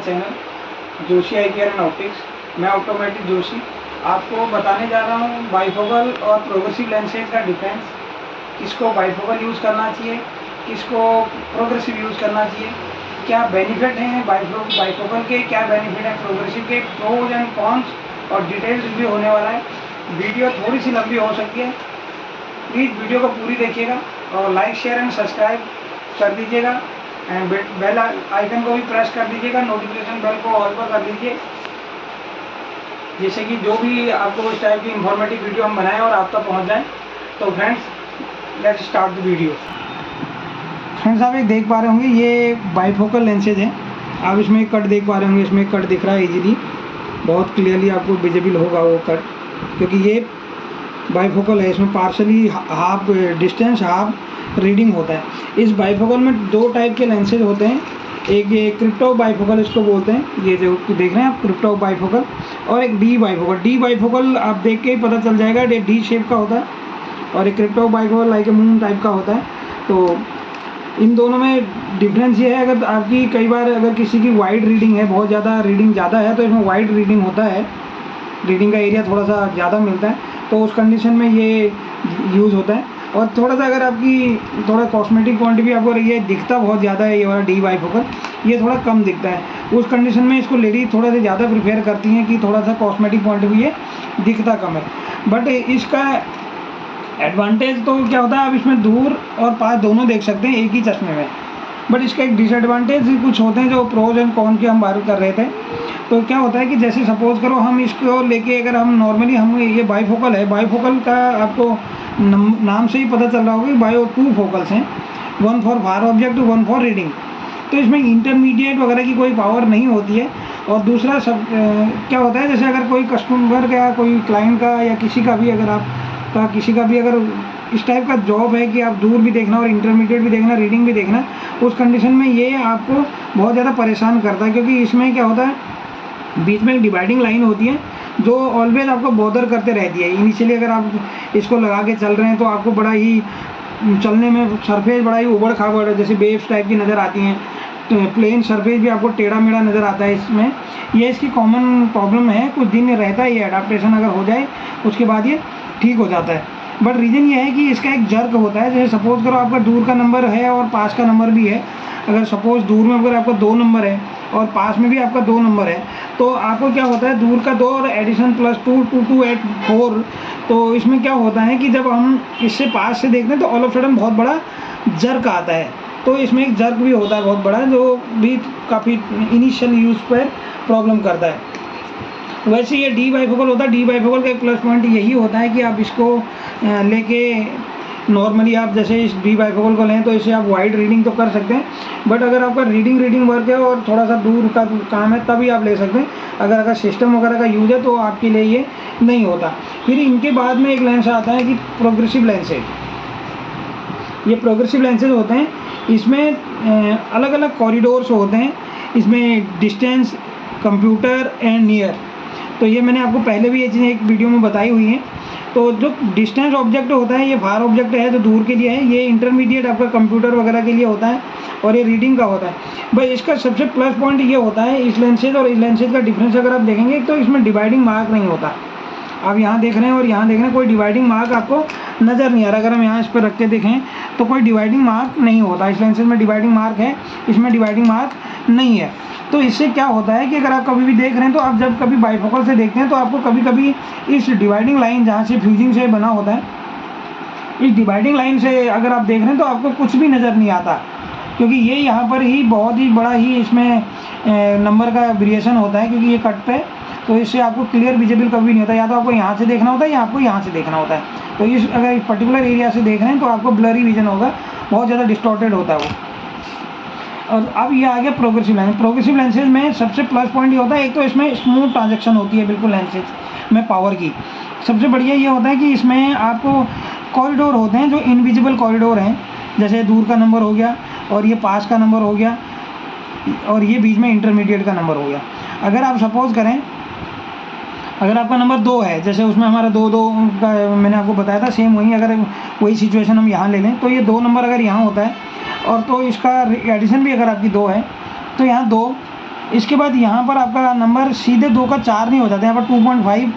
Channel Joshi I care and optics. मैं automatic Joshi आपको बताने जा रहा हूँ बाइफोकल और प्रोग्रेसिव लेंसेज का डिफरेंस, किसको बाइफोकल यूज़ करना चाहिए, किसको प्रोग्रेसिव यूज़ करना चाहिए, क्या बेनिफिट हैं बाइफोकल के, क्या बेनिफिट हैं प्रोग्रेसिव के, प्रोज एंड कॉन्स और डिटेल्स रिव्यू होने वाला है। वीडियो थोड़ी सी लंबी हो सकती है, प्लीज़ वीडियो को पूरी देखिएगा और लाइक शेयर एंड सब्सक्राइब कर दीजिएगा एंड बेल आइकन को भी प्रेस कर दीजिएगा, नोटिफिकेशन बेल को ऑल पर कर दीजिए, जैसे कि जो भी आपको इस टाइप की इंफॉर्मेटिव वीडियो हम बनाएं और आप तक पहुंच जाएं। तो friends let's start the video. Friends आप एक देख पा रहे होंगे, ये बाइफोकल लेंसेज है। आप इसमें एक कट देख पा रहे होंगे, इसमें एक कट दिख रहा है इजीली, बहुत क्लियरली आपको विजिबल होगा वो कट, क्योंकि ये बाइफोकल है। इसमें partially half distance half reading होता है। इस बाइफोकल में दो टाइप के लेंसेज होते हैं, एक ये क्रिप्टो बाइफोकल इसको बोलते हैं, ये जो देख रहे हैं आप क्रिप्टो बाइफोकल, और एक डी बाइफोकल। डी बाइफोकल आप देख के ही पता चल जाएगा, ये डी शेप का होता है और एक crypto bifocal like a moon type का होता है। तो इन दोनों में डिफरेंस ये है, अगर आपकी कई बार अगर किसी की वाइड रीडिंग है, बहुत ज़्यादा रीडिंग ज़्यादा है, तो इसमें वाइड रीडिंग होता है, रीडिंग का एरिया थोड़ा सा ज़्यादा मिलता है, तो उस कंडीशन में ये यूज़ होता है। और थोड़ा सा अगर आपकी थोड़ा कॉस्मेटिक पॉइंट भी आपको ये दिखता बहुत ज़्यादा है, ये वाला डी बाइफोकल ये थोड़ा कम दिखता है, उस कंडीशन में इसको लेडीज थोड़ा सा ज़्यादा प्रिफेयर करती हैं कि थोड़ा सा कॉस्मेटिक पॉइंट भी ये दिखता कम है। बट इसका एडवांटेज तो क्या होता है, आप इसमें दूर और पास दोनों देख सकते हैं एक ही चश्मे में। बट इसका एक डिसएडवांटेज कुछ होते हैं, जो प्रोज एंड कॉन के हम बात कर रहे थे। तो क्या होता है कि जैसे सपोज करो हम इसको लेके अगर हम नॉर्मली हम ये बाइफोकल है, बाइफोकल का आपको नाम से ही पता चल रहा होगा कि बायो टू फोकल्स हैं, one for far object, one for reading. तो इसमें इंटरमीडिएट वगैरह की कोई पावर नहीं होती है। और दूसरा सब क्या होता है, जैसे अगर कोई कस्टमर का, कोई क्लाइंट का या किसी का भी अगर आपका किसी का भी अगर इस टाइप का जॉब है कि आप दूर भी देखना और इंटरमीडिएट भी देखना, रीडिंग भी देखना, उस कंडीशन में ये आपको बहुत ज़्यादा परेशान करता है। क्योंकि इसमें क्या होता है, बीच में एक डिवाइडिंग लाइन होती है जो ऑलवेज आपको बॉदर करते रहती है। इनिशियली अगर आप इसको लगा के चल रहे हैं तो आपको बड़ा ही चलने में सरफेस बड़ा ही उबड़ खाबड़ जैसे वेव्स टाइप की नज़र आती हैं, तो प्लेन सरफेस भी आपको टेढ़ा मेढ़ा नज़र आता है। इसमें ये इसकी कॉमन प्रॉब्लम है, कुछ दिन रहता है, ये एडाप्टेशन अगर हो जाए उसके बाद ये ठीक हो जाता है। बट रीज़न ये है कि इसका एक जर्क होता है। जैसे सपोज़ करो आपका दूर का नंबर है और पास का नंबर भी है, अगर सपोज़ दूर में अगर आपका 2 नंबर है और पास में भी आपका 2 नंबर है, तो आपको क्या होता है, दूर का 2 और एडिशन +2 2 2 8 4। तो इसमें क्या होता है कि जब हम इससे पास से देखते हैं तो ऑल ऑफ सडन बहुत बड़ा जर्क आता है। तो इसमें एक जर्क भी होता है बहुत बड़ा, जो भी काफ़ी इनिशियल यूज़ पर प्रॉब्लम करता है। वैसे ये डी बाइफोकल होता है। डी बाइफोकल का एक प्लस पॉइंट यही होता है कि आप इसको लेके नॉर्मली आप जैसे इस डी बाइफोकल को लें तो इसे आप वाइड रीडिंग तो कर सकते हैं, बट अगर आपका रीडिंग वर्क है और थोड़ा सा दूर का काम है तभी आप ले सकते हैं। अगर सिस्टम वगैरह का यूज है तो आपके लिए ये नहीं होता। फिर इनके बाद में एक लेंस आता है कि प्रोग्रेसिव लेंसेज। ये प्रोग्रेसिव लेंसेज होते हैं, इसमें अलग अलग कॉरिडोर्स होते हैं, इसमें डिस्टेंस, कंप्यूटर एंड नियर। तो ये मैंने आपको पहले भी ये चीज़ें एक वीडियो में बताई हुई हैं। तो जो डिस्टेंस ऑब्जेक्ट होता है, ये फार ऑब्जेक्ट है जो दूर के लिए है, ये इंटरमीडिएट आपका कंप्यूटर वगैरह के लिए होता है और ये रीडिंग का होता है। भाई इसका सबसे प्लस पॉइंट ये होता है, इस लेंसेज और इस लेंसेज का डिफरेंस अगर आप देखेंगे तो इसमें डिवाइडिंग मार्क नहीं होता। आप यहाँ देख रहे हैं और यहाँ देख रहे हैं, कोई डिवाइडिंग मार्क आपको नज़र नहीं आ रहा। अगर हम यहाँ इस पर रख के देखें तो कोई डिवाइडिंग मार्क नहीं होता। इस लेंसेज में डिवाइडिंग मार्क है, इसमें डिवाइडिंग मार्क नहीं है। तो इससे क्या होता है कि अगर आप कभी भी देख रहे हैं तो आप जब कभी बाइफोकल से देखते हैं तो आपको कभी कभी इस डिवाइडिंग लाइन जहाँ से फ्यूजिंग से बना होता है, इस डिवाइडिंग लाइन से अगर आप देख रहे हैं तो आपको कुछ भी नज़र नहीं आता, क्योंकि ये यहाँ पर ही बहुत ही बड़ा ही इसमें नंबर का वेरिएशन होता है, क्योंकि ये कट पे, तो इससे आपको क्लियर विजिबल कभी नहीं होता। या तो आपको यहाँ से देखना होता है या आपको यहाँ से देखना होता है। तो इस अगर इस पर्टिकुलर एरिया से देख रहे हैं तो आपको ब्लरी विजन होगा, बहुत ज़्यादा डिस्टॉर्टेड होता है वो। और अब ये आ गया प्रोग्रेसिव लेंस। प्रोग्रेसिव लेंसेज में सबसे प्लस पॉइंट ये होता है, एक तो इसमें स्मूथ ट्रांजैक्शन होती है बिल्कुल लेंसेज में पावर की। सबसे बढ़िया ये होता है कि इसमें आपको कॉरिडोर होते हैं जो इनविजिबल कॉरिडोर हैं, जैसे दूर का नंबर हो गया और ये पास का नंबर हो गया और ये बीच में इंटरमीडिएट का नंबर हो गया। अगर आप सपोज करें, अगर आपका नंबर 2 है, जैसे उसमें हमारा 2 का मैंने आपको बताया था, सेम वही अगर वही सिचुएशन हम यहाँ ले लें तो ये 2 नंबर अगर यहाँ होता है और तो इसका एडिशन भी अगर आपकी 2 है तो यहाँ 2 इसके बाद यहाँ पर आपका नंबर सीधे 2 का 4 नहीं हो जाता, यहाँ पर 2.5,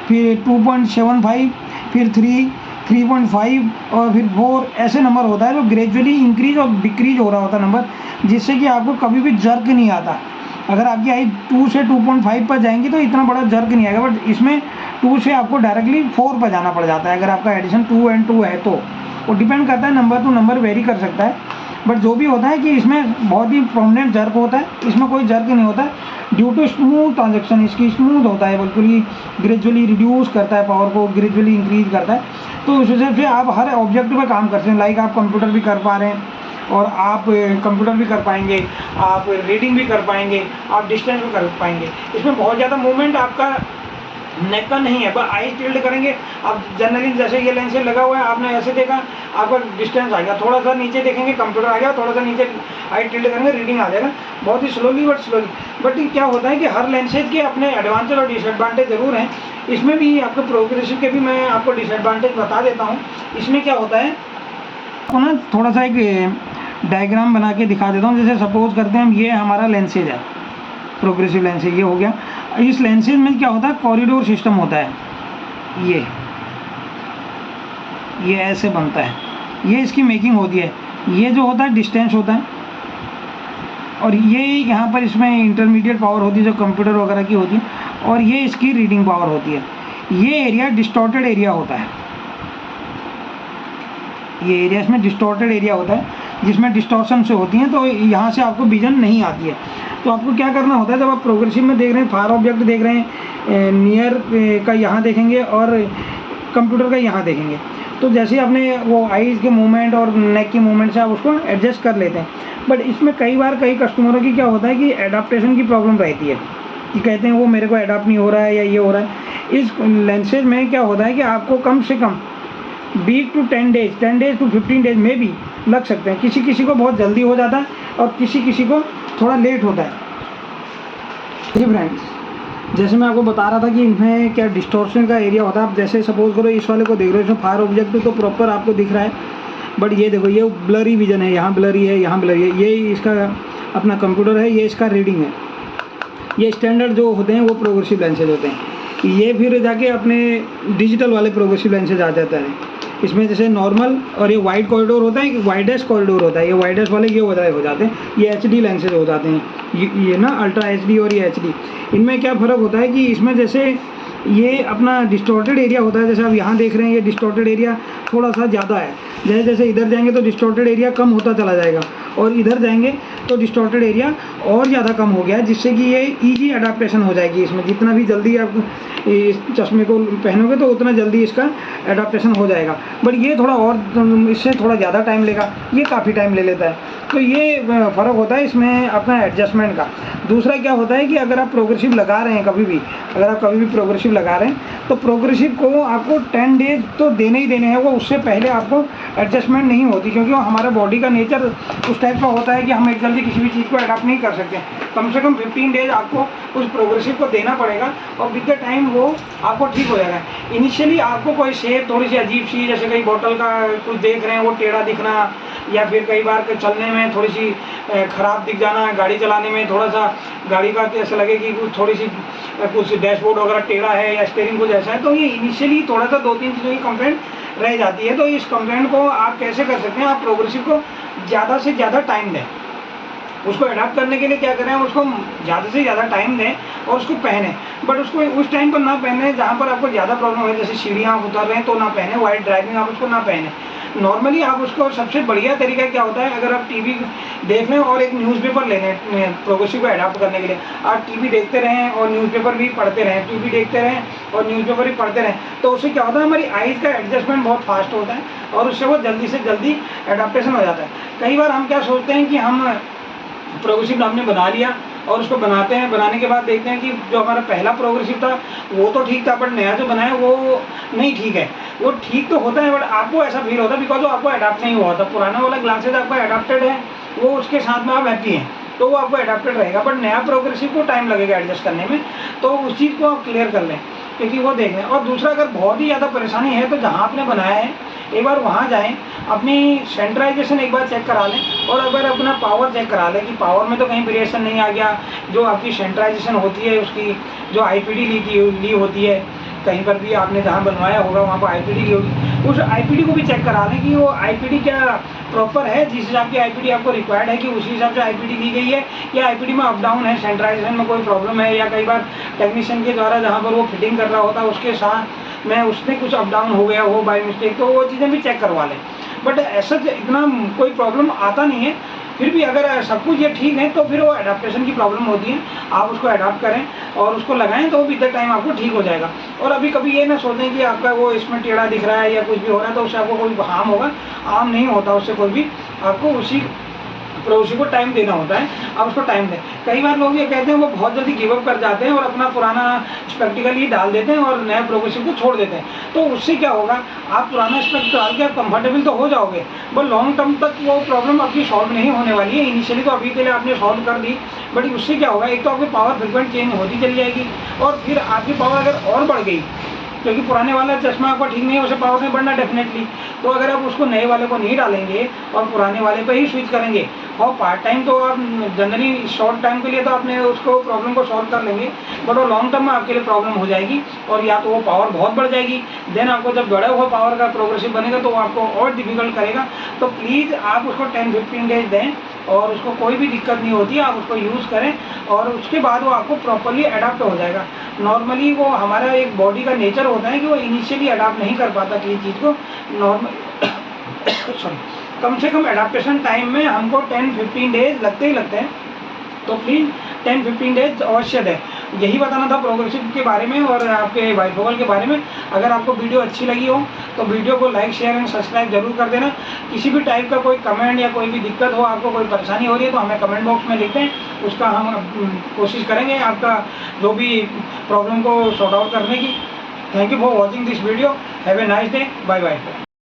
फिर 2.75, फिर 3, 3.5 और फिर 4 ऐसे नंबर होता है जो ग्रेजुअली इंक्रीज और डिक्रीज हो रहा होता है नंबर, जिससे कि आपको कभी भी जर्क नहीं आता। अगर आपकी हाइट 2 से 2.5 पर जाएंगी तो इतना बड़ा जर्क नहीं आएगा, बट इसमें 2 से आपको डायरेक्टली 4 पर जाना पड़ जाता है अगर आपका एडिशन 2 and 2 है तो। वो डिपेंड करता है, नंबर टू नंबर वेरी कर सकता है, बट जो भी होता है कि इसमें बहुत ही प्रोमिनेंट जर्क होता है, इसमें कोई जर्क नहीं होता है ड्यू टू स्मूथ ट्रांजेक्शन। इसकी स्मूथ होता है, बिल्कुल ही ग्रेजुअली रिड्यूस करता है पावर को, ग्रेजुअली इंक्रीज करता है। तो उस वजह से आप हर ऑब्जेक्ट पर काम कर सकते हैं, लाइक आप कंप्यूटर भी कर पा रहे हैं और आप कंप्यूटर भी कर पाएंगे, आप रीडिंग भी कर पाएंगे, आप डिस्टेंस भी कर पाएंगे। इसमें बहुत ज़्यादा मूवमेंट आपका नेक का नहीं है, पर आईज टिल्ड करेंगे आप जनरली, जैसे ये लेंस लगा हुआ है आपने ऐसे देखा आपका डिस्टेंस आ गया, थोड़ा सा नीचे देखेंगे कंप्यूटर आ गया, थोड़ा सा नीचे आई टिल्ड करेंगे रीडिंग आ जाएगा, बहुत ही स्लोली बट स्लोली। बट क्या होता है कि हर लेंसेज के अपने एडवांटेज और डिसएडवांटेज ज़रूर हैं। इसमें भी आपको प्रोग्रेसिव के भी मैं आपको डिसएडवांटेज बता देता हूँ। इसमें क्या होता है आपको ना थोड़ा सा एक डायग्राम बना के दिखा देता हूँ। जैसे सपोज करते हैं हम, ये हमारा लेंसेज है, प्रोग्रेसिव लेंसेज ये हो गया। इस लेंसेज में क्या होता है, कॉरिडोर सिस्टम होता है, ये ऐसे बनता है, ये इसकी मेकिंग होती है। ये जो होता है डिस्टेंस होता है, और ये यहाँ पर इसमें इंटरमीडिएट पावर होती है जो कंप्यूटर वगैरह की होती है, और ये इसकी रीडिंग पावर होती है। ये एरिया डिस्टॉर्टेड एरिया होता है, ये एरिया इसमें डिस्टॉर्टेड एरिया होता है जिसमें डिस्टॉर्शन से होती हैं, तो यहाँ से आपको विजन नहीं आती है। तो आपको क्या करना होता है, जब आप प्रोग्रेसिव में देख रहे हैं, फार ऑब्जेक्ट देख रहे हैं, नियर का यहाँ देखेंगे और कंप्यूटर का यहाँ देखेंगे, तो जैसे ही आपने वो आईज के मूवमेंट और नेक की मूवमेंट से आप उसको एडजस्ट कर लेते हैं। बट इसमें कई बार कई कस्टमरों की क्या होता है कि एडाप्टेशन की प्रॉब्लम रहती है, कि कहते हैं वो मेरे को एडाप्ट नहीं हो रहा है या ये हो रहा है। इस लेंसेज में क्या होता है कि आपको कम से कम week to 10 days, 10 days to 15 days में भी लग सकते हैं। किसी किसी को बहुत जल्दी हो जाता है और किसी किसी को थोड़ा लेट होता है। जी फ्रेंड्स, जैसे मैं आपको बता रहा था कि इनमें क्या डिस्टॉर्शन का एरिया होता है। आप जैसे सपोज करो इस वाले को देख रहे हो, इसमें फायर ऑब्जेक्ट तो प्रॉपर आपको दिख रहा है, बट ये देखो ये ब्लरी विजन है, यहाँ ब्लरी है, यहाँ ब्लरी है। ये इसका अपना कंप्यूटर है, ये इसका रीडिंग है। ये स्टैंडर्ड जो होते हैं वो प्रोग्रेसिव लेंसेज होते हैं। ये फिर जाके अपने डिजिटल वाले प्रोग्रेसिव लेंसेज आ जाता है। इसमें जैसे नॉर्मल और ये वाइड कॉरिडोर होता है, कि वाइडेस्ट कॉरिडोर होता है, ये वाइडेस्ट वाले ये हो जाते हैं, ये एचडी लेंसेज हो जाते हैं। ये ना अल्ट्रा एचडी और ये एचडी, इनमें क्या फ़र्क होता है कि इसमें जैसे ये अपना डिस्टॉर्टेड एरिया होता है, जैसे आप यहाँ देख रहे हैं ये डिस्टॉर्टेड एरिया थोड़ा सा ज़्यादा है। जैसे जैसे इधर जाएंगे तो डिस्टॉर्टेड एरिया कम होता चला जाएगा, और इधर जाएंगे तो डिस्टॉर्टेड एरिया और ज़्यादा कम हो गया है, जिससे कि ये ईजी अडाप्टेशन हो जाएगी इसमें। जितना भी जल्दी आप इस चश्मे को पहनोगे तो उतना जल्दी इसका अडाप्टेशन हो जाएगा। बट ये थोड़ा और इससे थोड़ा ज़्यादा टाइम लेगा, ये काफ़ी टाइम ले लेता है। तो ये फ़र्क होता है इसमें अपना एडजस्टमेंट का। दूसरा क्या होता है कि अगर आप प्रोग्रेसिव लगा रहे हैं कभी भी, अगर आप कभी भी प्रोग्रेसिव लगा रहे हैं तो प्रोग्रेसिव को आपको 10 डेज तो देने ही देने हैं। वो उससे पहले आपको एडजस्टमेंट नहीं होती, क्योंकि वो हमारे बॉडी का नेचर उस टाइप का होता है कि हम एक जल्दी किसी भी चीज़ को अडॉप्ट नहीं कर सकते। कम से कम 15 डेज आपको उस प्रोग्रेसिव को देना पड़ेगा, और विद द टाइम वो आपको ठीक हो जाएगा। इनिशियली आपको कोई शेप थोड़ी सी अजीब सी, जैसे कहीं बोतल का कुछ देख रहे हैं वो टेढ़ा दिखना, या फिर कई बार चलने में थोड़ी सी ख़राब दिख जाना, गाड़ी चलाने में थोड़ा सा गाड़ी का ऐसा लगे कि कुछ थोड़ी सी कुछ डैशबोर्ड वगैरह टेढ़ा है या स्टीयरिंग कुछ ऐसा है, तो ये इनिशियली थोड़ा सा 2-3 चीज़ों की कंप्लेंट रह जाती है। तो इस कंप्लेंट को आप कैसे कर सकते हैं, आप प्रोग्रेसिव को ज़्यादा से ज़्यादा टाइम दें। उसको अडॉप्ट करने के लिए क्या करें, उसको ज़्यादा से ज़्यादा टाइम दें और उसको पहने। बट उसको उस टाइम पर ना पहने जहाँ पर आपको ज़्यादा प्रॉब्लम है, जैसे सीढ़ियाँ आप उतर रहे हैं तो ना पहने, वाइड ड्राइविंग आप उसको ना पहने। नॉर्मली आप उसको सबसे बढ़िया तरीका क्या होता है, अगर आप टीवी देख लें और एक न्यूज़पेपर ले लें प्रोग्रेसिव को अडॉप्ट करने के लिए, आप टीवी देखते रहें और न्यूज़पेपर भी पढ़ते रहें, टीवी देखते रहें और न्यूज़पेपर भी पढ़ते रहें, तो उससे क्या होता है हमारी आइज़ का एडजस्टमेंट बहुत फास्ट होता है और उससे वो जल्दी से जल्दी एडाप्टेशन हो जाता है। कई बार हम क्या सोचते हैं कि हम प्रोग्रेसिव हमने बना लिया और उसको बनाते हैं, बनाने के बाद देखते हैं कि जो हमारा पहला प्रोग्रेसिव था वो तो ठीक था, बट नया जो बनाया वो नहीं ठीक है। वो ठीक तो होता है बट आपको ऐसा फील होता है बिकॉज वो आपको अडॉप्ट नहीं हुआ था। पुराना वाला ग्लासेज आपका अडॉप्टेड है, वो उसके साथ में आप हैप्पी हैं तो वो आपको अडॉप्टेड रहेगा, बट नया प्रोग्रेसिव को टाइम लगेगा एडजस्ट करने में। तो उस चीज़ को आप क्लियर कर लें, क्योंकि वो देख लें। और दूसरा, अगर बहुत ही ज़्यादा परेशानी है तो जहाँ आपने बनाया है एक बार वहाँ जाएं, अपनी सेंट्राइजेशन एक बार चेक करा लें और अगर अपना पावर चेक करा लें कि पावर में तो कहीं वेरिएशन नहीं आ गया। जो आपकी सेंट्राइजेशन होती है उसकी जो आईपीडी ली होती है, कहीं पर भी आपने जहाँ बनवाया होगा वहाँ पर आईपीडी ली होगी, उस आईपीडी को भी चेक करा लें कि वो आईपीडी क्या प्रॉपर है, जिस हिसाब की आईपीडी आपको रिक्वायर्ड है कि उसी हिसाब से आईपीडी ली गई है, या आईपीडी में अप डाउन है, सेंट्राइजेशन में कोई प्रॉब्लम है, या कई बार टेक्नीशियन के द्वारा जहाँ पर वो फिटिंग कर रहा होता है उसके साथ में उसमें कुछ अप डाउन हो गया हो बाय मिस्टेक, तो वो चीज़ें भी चेक करवा लें। बट ऐसा इतना कोई प्रॉब्लम आता नहीं है। फिर भी अगर सब कुछ ये ठीक है तो फिर वो एडाप्टेशन की प्रॉब्लम होती है, आप उसको अडाप्ट करें और उसको लगाएं तो विद द टाइम आपको ठीक हो जाएगा। और अभी कभी ये ना सोचें कि आपका वो इसमें टेढ़ा दिख रहा है या कुछ भी हो रहा है तो उससे आपको कोई हार्म होगा, हार्म नहीं होता उससे कोई भी, आपको उसी को टाइम देना होता है, आप उसको टाइम दें। कई बार लोग ये कहते हैं वो बहुत जल्दी गिव अप कर जाते हैं और अपना पुराना स्पेक्टिकल ही डाल देते हैं और नया प्रोग्रेसिव को छोड़ देते हैं। तो उससे क्या होगा, आप पुराना स्पेक्ट डाल के आप कंफर्टेबल तो हो जाओगे, बट लॉन्ग टर्म तक वो प्रॉब्लम आपकी सॉल्व नहीं होने वाली है। इनिशियली तो अभी के लिए आपने सॉल्व कर दी, बट उससे क्या होगा, एक तो आपकी पावर फ्रिक्वेंट चेंज होती चली जाएगी और फिर आपकी पावर अगर और बढ़ गई, क्योंकि पुराने वाला चश्मा आपका ठीक नहीं है, उसे पावर नहीं बढ़ना डेफिनेटली, तो अगर आप उसको नए वाले को नहीं डालेंगे और पुराने वाले पे ही स्विच करेंगे और पार्ट टाइम तो आप जनरली शॉर्ट टाइम के लिए तो आपने उसको प्रॉब्लम को सॉल्व कर लेंगे, बट वो लॉन्ग टर्म में आपके लिए प्रॉब्लम हो जाएगी और या तो वो पावर बहुत बढ़ जाएगी, देन आपको जब बढ़ा हुआ पावर का प्रोग्रेसिव बनेगा तो वो आपको और डिफिकल्ट करेगा। तो प्लीज़ आप उसको 10-15 डेज दें और उसको कोई भी दिक्कत नहीं होती है, आप उसको यूज़ करें और उसके बाद वो आपको प्रॉपरली अडाप्ट हो जाएगा। नॉर्मली वो हमारा एक बॉडी का नेचर होता है कि वो इनिशियली अडाप्ट नहीं कर पाता किसी चीज़ को, नॉर्मल सॉरी कम से कम एडाप्टेशन टाइम में हमको 10-15 डेज लगते ही लगते हैं। तो प्लीज़ 10-15 डेज अवश्य दें। यही बताना था प्रोग्रेसिव के बारे में और आपके बाइफोकल के बारे में। अगर आपको वीडियो अच्छी लगी हो तो वीडियो को लाइक शेयर एंड सब्सक्राइब जरूर कर देना। किसी भी टाइप का कोई कमेंट या कोई भी दिक्कत हो, आपको कोई परेशानी हो रही है तो हमें कमेंट बॉक्स में लिख दें, उसका हम कोशिश करेंगे आपका जो भी प्रॉब्लम को सॉर्ट आउट करने की। Thank you for watching this video. Have a nice day. Bye bye.